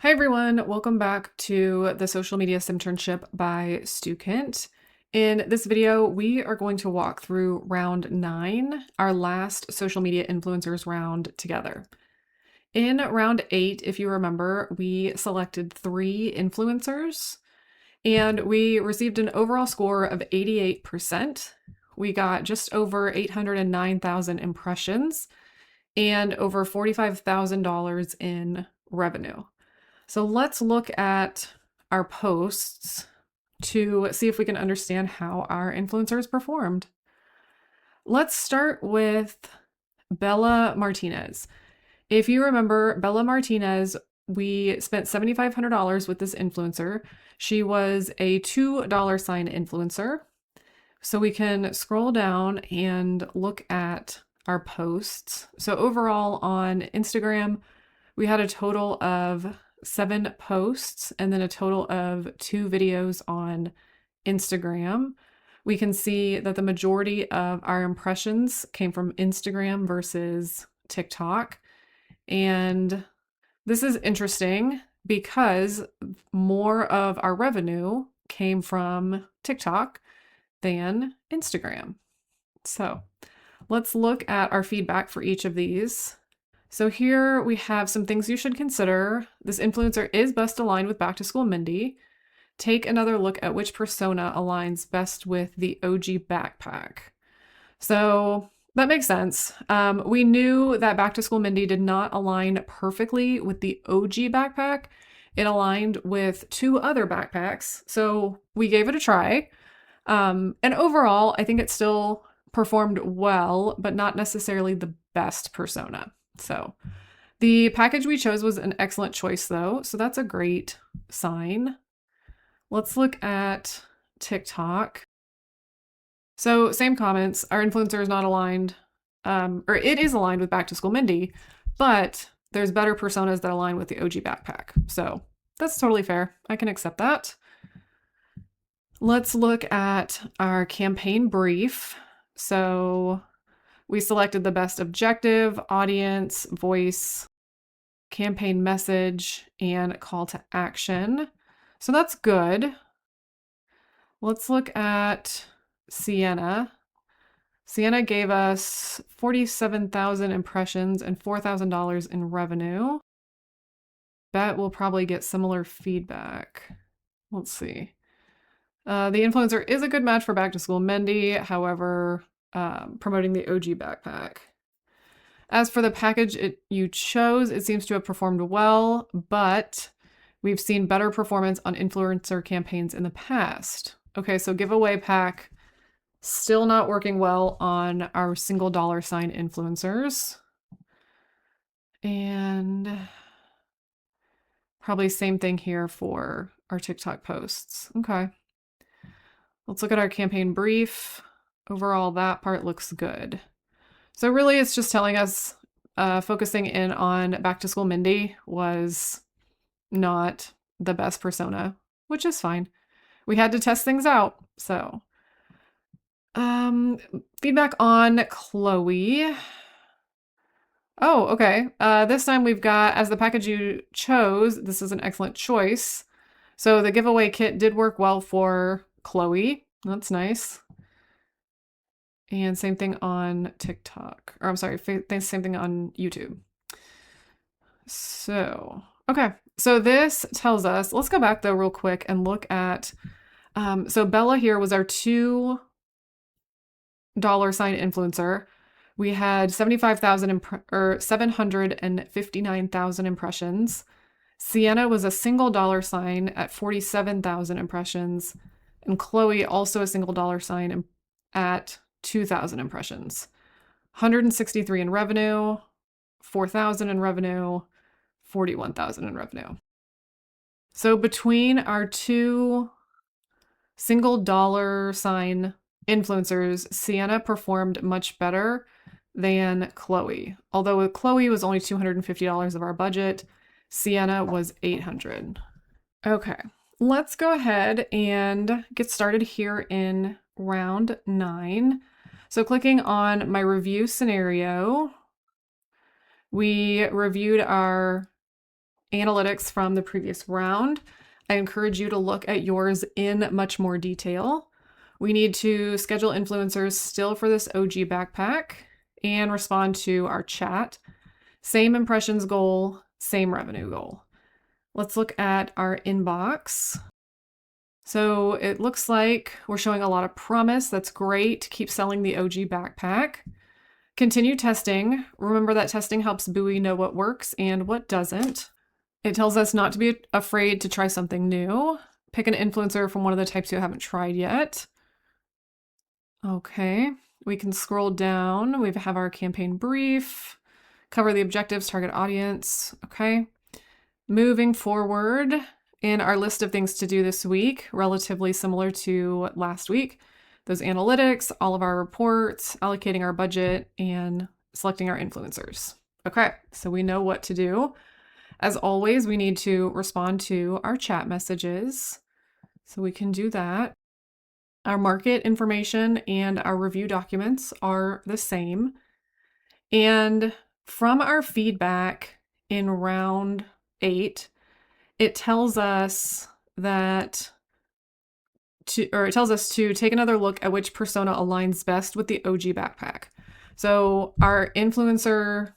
Hi everyone, welcome back to the Social Media Simternship by Stu Kent. In this video, we are going to walk through round 9, our last social media influencers round together. In round 8, if you remember, we selected 3 influencers and we received an overall score of 88%. We got just over 809,000 impressions and over $45,000 in revenue. So let's look at our posts to see if we can understand how our influencers performed. Let's start with Bella Martinez. If you remember, Bella Martinez, we spent $7,500 with this influencer. She was a $2 sign influencer. So we can scroll down and look at our posts. So overall on Instagram, we had a total of 7 posts and then a total of 2 videos on Instagram. We can see that the majority of our impressions came from Instagram versus TikTok. And this is interesting because more of our revenue came from TikTok than Instagram. So let's look at our feedback for each of these. So here we have some things you should consider. This influencer is best aligned with Back to School Mindy. Take another look at which persona aligns best with the OG backpack. So that makes sense. We knew that Back to School Mindy did not align perfectly with the OG backpack. It aligned with 2 other backpacks. So we gave it a try. And overall, I think it still performed well, but not necessarily the best persona. So the package we chose was an excellent choice though, so that's a great sign. Let's look at TikTok. So same comments, our influencer is not aligned, or it is aligned with Back to School Mindy, but there's better personas that align with the OG backpack. So that's totally fair. I can accept that. Let's look at our campaign brief. So we selected the best objective, audience, voice, campaign message, and call to action. So that's good. Let's look at Sienna. Sienna gave us 47,000 impressions and $4,000 in revenue. Bet we'll probably get similar feedback. Let's see. The influencer is a good match for Back to School Mindy, however, promoting the OG backpack. As for the package you chose, it seems to have performed well, but we've seen better performance on influencer campaigns in the past. Okay, so giveaway pack, still not working well on our single dollar sign influencers. And probably same thing here for our TikTok posts. Okay. Let's look at our campaign brief. Overall, that part looks good. So really it's just telling us focusing in on Back to School Mindy was not the best persona, which is fine. We had to test things out. So feedback on Chloe. Oh, okay. This time we've got, as the package you chose, this is an excellent choice. So the giveaway kit did work well for Chloe. That's nice. And same thing on TikTok. Or I'm sorry, same thing on YouTube. So, okay. So this tells us, let's go back though real quick and look at, so Bella here was our $2 sign influencer. We had 75,000 or 759,000 impressions. Sienna was a single dollar sign at 47,000 impressions. And Chloe also a single dollar sign at 2,000 impressions. 163 in revenue, 4,000 in revenue, 41,000 in revenue. So between our 2 single dollar sign influencers, Sienna performed much better than Chloe. Although Chloe was only $250 of our budget, Sienna was $800. Okay, let's go ahead and get started here in round 9. So clicking on my review scenario, we reviewed our analytics from the previous round. I encourage you to look at yours in much more detail. We need to schedule influencers still for this OG backpack and respond to our chat. Same impressions goal, same revenue goal. Let's look at our inbox. So it looks like we're showing a lot of promise. That's great. Keep selling the OG backpack. Continue testing. Remember that testing helps Buoy know what works and what doesn't. It tells us not to be afraid to try something new. Pick an influencer from one of the types you haven't tried yet. Okay, we can scroll down. We have our campaign brief, cover the objectives, target audience. Okay, moving forward in our list of things to do this week, relatively similar to last week. Those analytics, all of our reports, allocating our budget, and selecting our influencers. Okay, so we know what to do. As always, we need to respond to our chat messages. So we can do that. Our market information and our review documents are the same. And from our feedback in round 8, it tells us to take another look at which persona aligns best with the OG backpack. So our influencer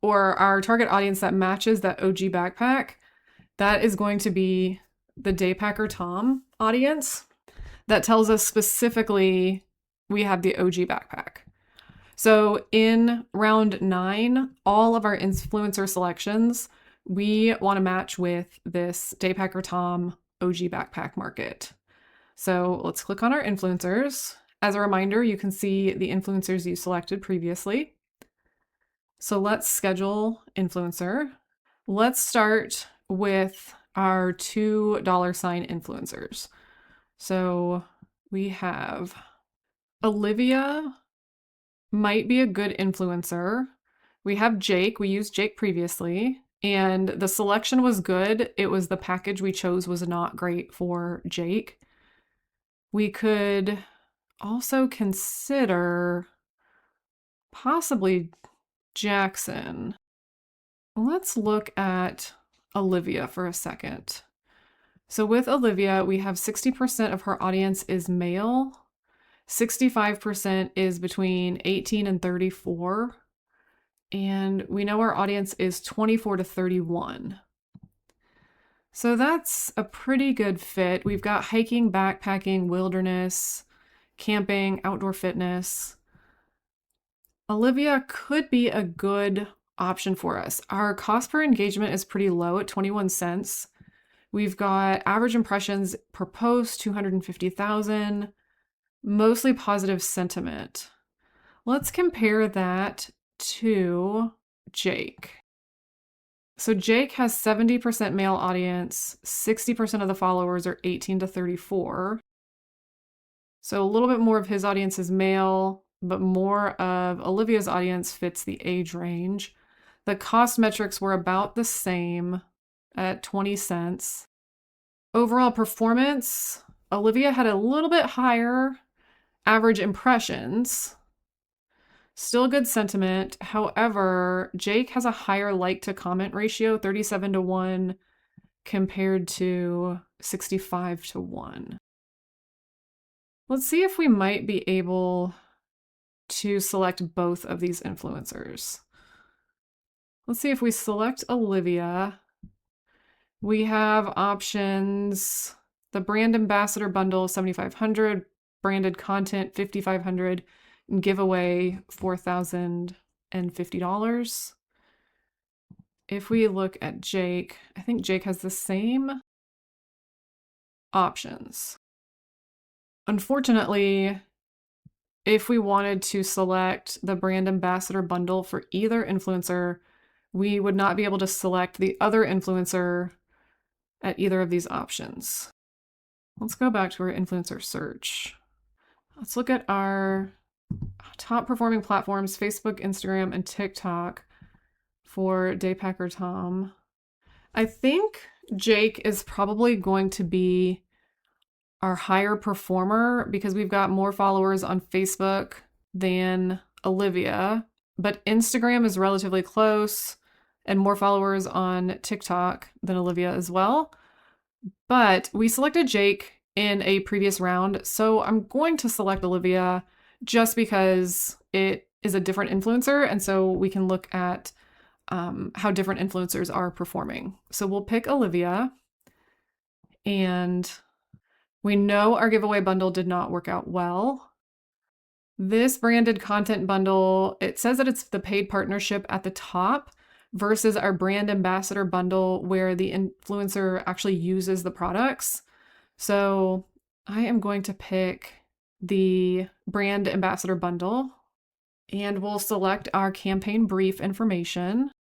or our target audience that matches that OG backpack, that is going to be the Daypacker Tom audience. That tells us specifically we have the OG backpack. So in round 9, all of our influencer selections, we want to match with this Daypacker Tom OG backpack market. So let's click on our influencers. As a reminder, you can see the influencers you selected previously. So let's schedule influencer. Let's start with our $2 influencers. So we have Olivia, might be a good influencer. We have Jake. We used Jake previously, and the selection was good. It was the package we chose was not great for Jake. We could also consider possibly Jackson. Let's look at Olivia for a second. So with Olivia, we have 60% of her audience is male, 65% is between 18 and 34, and we know our audience is 24 to 31. So that's a pretty good fit. We've got hiking, backpacking, wilderness, camping, outdoor fitness. Olivia could be a good option for us. Our cost per engagement is pretty low at 21 cents. We've got average impressions per post, 250,000, mostly positive sentiment. Let's compare that to Jake. So Jake has 70% male audience, 60% of the followers are 18 to 34. So a little bit more of his audience is male, but more of Olivia's audience fits the age range. The cost metrics were about the same at 20 cents. Overall performance, Olivia had a little bit higher average impressions. Still good sentiment. However, Jake has a higher like to comment ratio, 37 to 1 compared to 65 to 1. Let's see if we might be able to select both of these influencers. Let's see if we select Olivia. We have options, the brand ambassador bundle, $7,500, branded content, $5,500, and giveaway, $4,050. If we look at Jake, I think Jake has the same options. Unfortunately, if we wanted to select the brand ambassador bundle for either influencer, we would not be able to select the other influencer at either of these options. Let's go back to our influencer search. Let's look at our top performing platforms, Facebook, Instagram, and TikTok for Daypacker Tom. I think Jake is probably going to be our higher performer because we've got more followers on Facebook than Olivia, but Instagram is relatively close and more followers on TikTok than Olivia as well. But we selected Jake in a previous round, so I'm going to select Olivia just because it is a different influencer, and so we can look at how different influencers are performing. So we'll pick Olivia, and we know our giveaway bundle did not work out well. This branded content bundle, it says that it's the paid partnership at the top versus our brand ambassador bundle where the influencer actually uses the products. So I am going to pick the brand ambassador bundle, and we'll select our campaign brief information.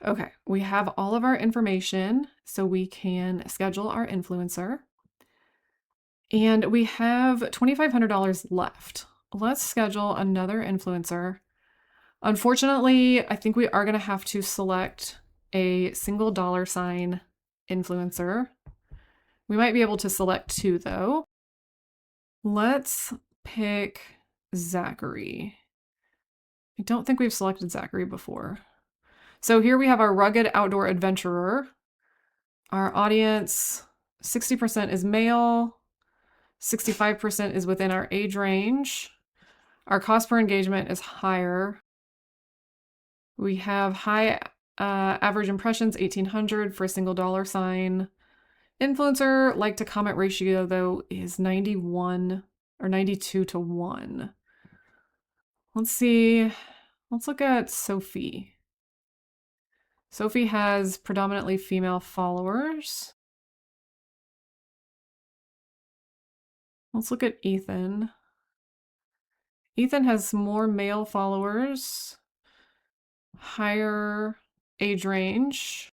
Okay, we have all of our information, so we can schedule our influencer. And we have $2,500 left. Let's schedule another influencer. Unfortunately, I think we are going to have to select a single $sign influencer. We might be able to select two, though. Let's pick Zachary. I don't think we've selected Zachary before. So here we have our rugged outdoor adventurer. Our audience, 60% is male, 65% is within our age range. Our cost per engagement is higher. We have high average impressions, 1,800 for a single $sign. Influencer like to comment ratio, though, is 91 or 92 to 1. Let's see. Let's look at Sophie. Sophie has predominantly female followers. Let's look at Ethan. Ethan has more male followers, higher age range.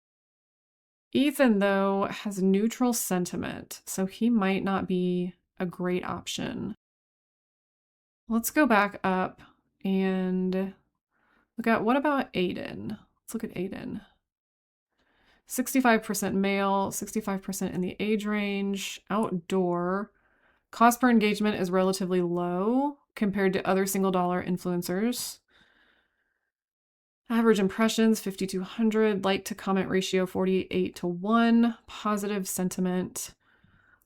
Ethan, though, has neutral sentiment, so he might not be a great option. Let's go back up and look at, what about Aiden? Let's look at Aiden. 65% male, 65% in the age range, outdoor. Cost per engagement is relatively low compared to other single dollar influencers. Average impressions, 5,200. Like to comment ratio, 48 to 1. Positive sentiment.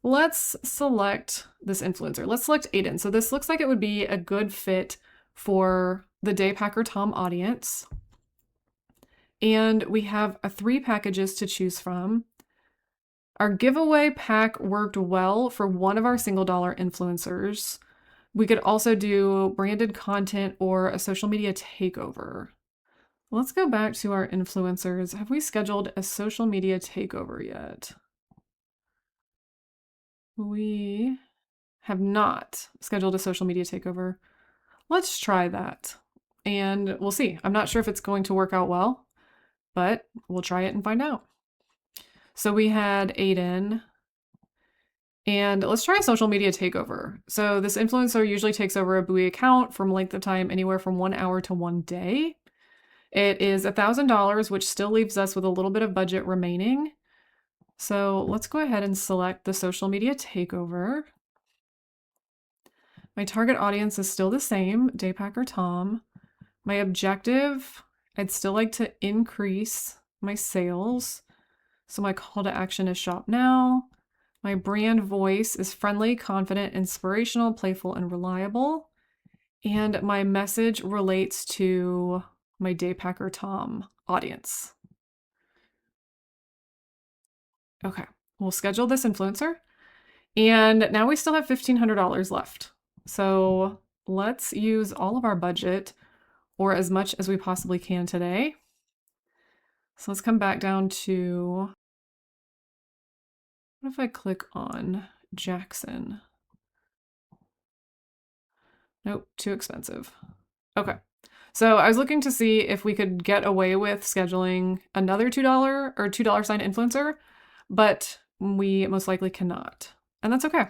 Let's select this influencer. Let's select Aiden. So this looks like it would be a good fit for the Daypacker Tom audience. And we have 3 packages to choose from. Our giveaway pack worked well for one of our single dollar influencers. We could also do branded content or a social media takeover. Let's go back to our influencers. Have we scheduled a social media takeover yet? We have not scheduled a social media takeover. Let's try that and we'll see. I'm not sure if it's going to work out well, but we'll try it and find out. So we had Aiden, and let's try a social media takeover. So this influencer usually takes over a buoy account from length of time anywhere from 1 hour to 1 day. It is $1,000, which still leaves us with a little bit of budget remaining. So let's go ahead and select the social media takeover. My target audience is still the same, Daypacker Tom. My objective, I'd still like to increase my sales. So my call to action is shop now. My brand voice is friendly, confident, inspirational, playful, and reliable. And my message relates to my Daypacker Tom audience. Okay, we'll schedule this influencer. And now we still have $1,500 left. So let's use all of our budget, or as much as we possibly can today. So let's come back down to, what if I click on Jackson? Nope, too expensive. Okay, so I was looking to see if we could get away with scheduling another $2 or $2 influencer, but we most likely cannot, and that's okay.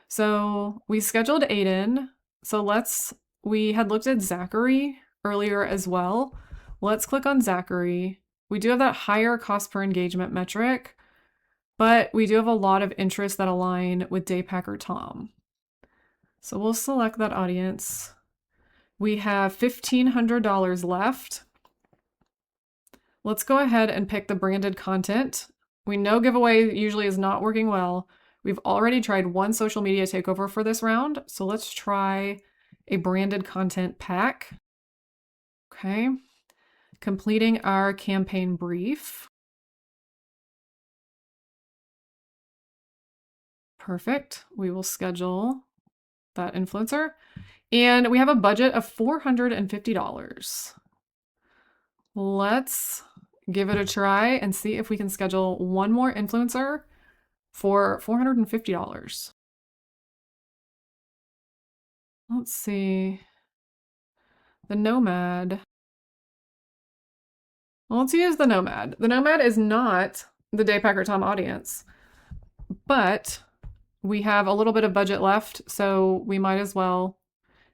So we scheduled Aiden. So we had looked at Zachary earlier as well. Let's click on Zachary. We do have that higher cost per engagement metric, but we do have a lot of interests that align with Daypacker Tom. So we'll select that audience. We have $1,500 left. Let's go ahead and pick the branded content. We know giveaway usually is not working well. We've already tried one social media takeover for this round, so let's try a branded content pack. Okay, completing our campaign brief. Perfect. We will schedule that influencer. And we have a budget of $450. Let's give it a try and see if we can schedule one more influencer for $450. Let's see. The Nomad. Well, let's use the Nomad. The Nomad is not the Daypacker Tom audience, but we have a little bit of budget left, so we might as well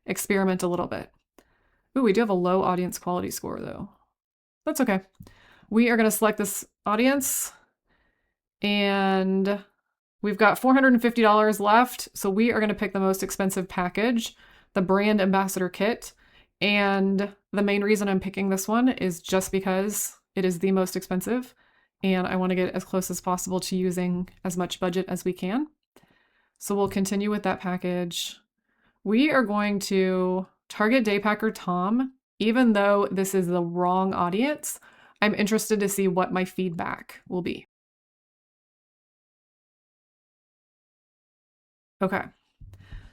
experiment a little bit. Ooh, we do have a low audience quality score though. That's okay. We are going to select this audience and we've got $450 left. So we are going to pick the most expensive package, the brand ambassador kit. And the main reason I'm picking this one is just because it is the most expensive and I want to get as close as possible to using as much budget as we can. So we'll continue with that package. We are going to target Daypacker Tom, even though this is the wrong audience. I'm interested to see what my feedback will be. Okay.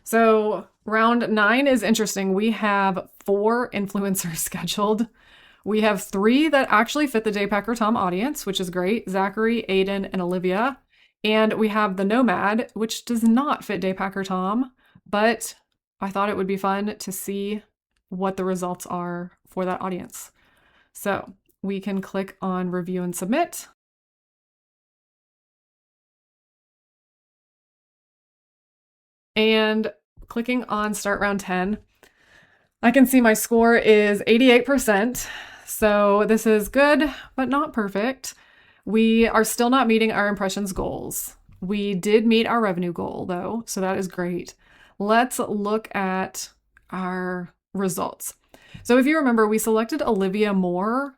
So round 9 is interesting. We have 4 influencers scheduled. We have 3 that actually fit the Daypacker Tom audience, which is great. Zachary, Aiden, and Olivia. And we have the Nomad, which does not fit Daypacker Tom, but I thought it would be fun to see what the results are for that audience. So we can click on review and submit. And clicking on start round 10, I can see my score is 88%. So this is good, but not perfect. We are still not meeting our impressions goals. We did meet our revenue goal though, so that is great. Let's look at our results. So if you remember, we selected Olivia more,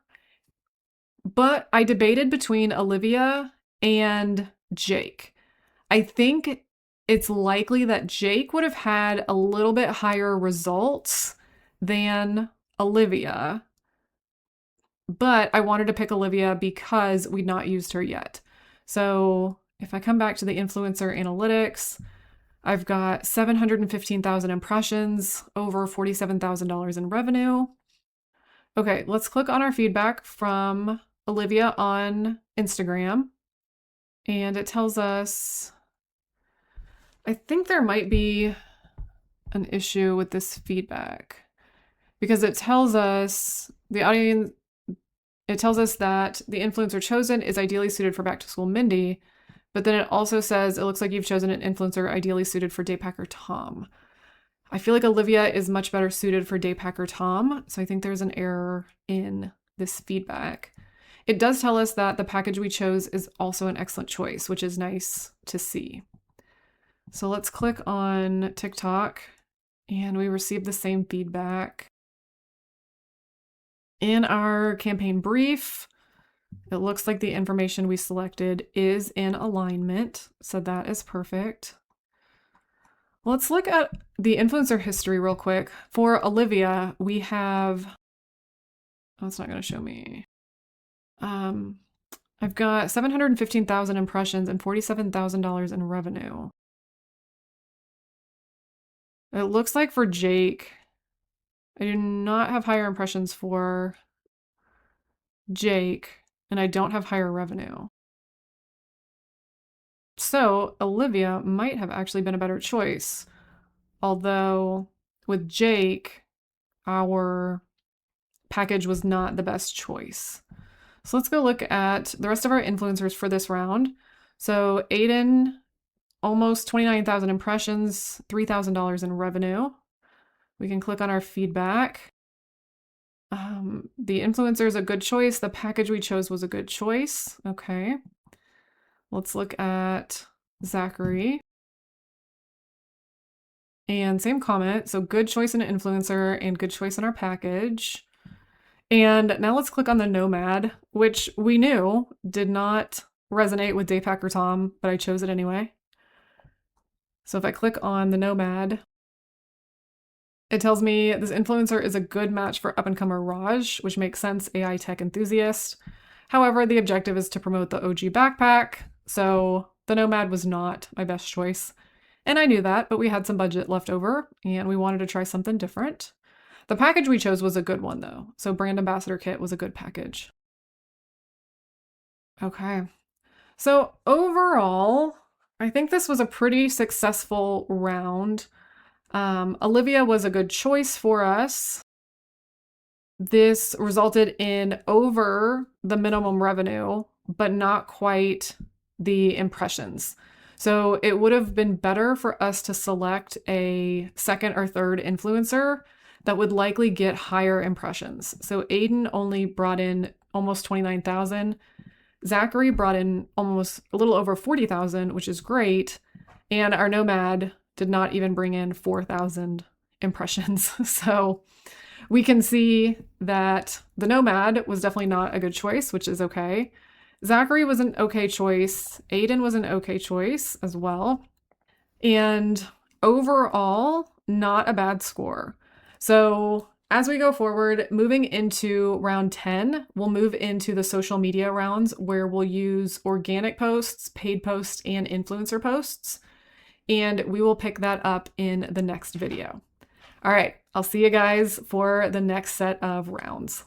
but I debated between Olivia and Jake. I think it's likely that Jake would have had a little bit higher results than Olivia, but I wanted to pick Olivia because we'd not used her yet. So if I come back to the influencer analytics, I've got 715,000 impressions, over $47,000 in revenue. Okay, let's click on our feedback from Olivia on Instagram. And it tells us, I think there might be an issue with this feedback because it tells us the audience, it tells us that the influencer chosen is ideally suited for back to school Mindy, but then it also says it looks like you've chosen an influencer ideally suited for Daypacker Tom. I feel like Olivia is much better suited for Daypacker Tom, so I think there's an error in this feedback. It does tell us that the package we chose is also an excellent choice, which is nice to see. So let's click on TikTok and we receive the same feedback. In our campaign brief, it looks like the information we selected is in alignment, so that is perfect. Let's look at the influencer history real quick. For Olivia, we have, oh, it's not going to show me. I've got 715,000 impressions and $47,000 in revenue. It looks like for Jake, I do not have higher impressions for Jake, and I don't have higher revenue. So Olivia might have actually been a better choice. Although with Jake, our package was not the best choice. So let's go look at the rest of our influencers for this round. So Aiden, almost 29,000 impressions, $3,000 in revenue. We can click on our feedback. The influencer is a good choice. The package we chose was a good choice. Okay. Let's look at Zachary. And same comment. So good choice in influencer and good choice in our package. And now let's click on the Nomad, which we knew did not resonate with Daypacker Tom, but I chose it anyway. So if I click on the Nomad, it tells me this influencer is a good match for up-and-comer Raj, which makes sense, AI tech enthusiast. However, the objective is to promote the OG backpack, so the Nomad was not my best choice. And I knew that, but we had some budget left over, and we wanted to try something different. The package we chose was a good one, though. So brand ambassador kit was a good package. Okay. So overall, I think this was a pretty successful round. Olivia was a good choice for us. This resulted in over the minimum revenue, but not quite the impressions. So it would have been better for us to select a second or third influencer that would likely get higher impressions. So Aiden only brought in almost 29,000. Zachary brought in almost a little over 40,000, which is great. And our Nomad did not even bring in 4,000 impressions. So we can see that the Nomad was definitely not a good choice, which is okay. Zachary was an okay choice. Aiden was an okay choice as well. And overall, not a bad score. So as we go forward, moving into round 10, we'll move into the social media rounds where we'll use organic posts, paid posts, and influencer posts. And we will pick that up in the next video. All right, I'll see you guys for the next set of rounds.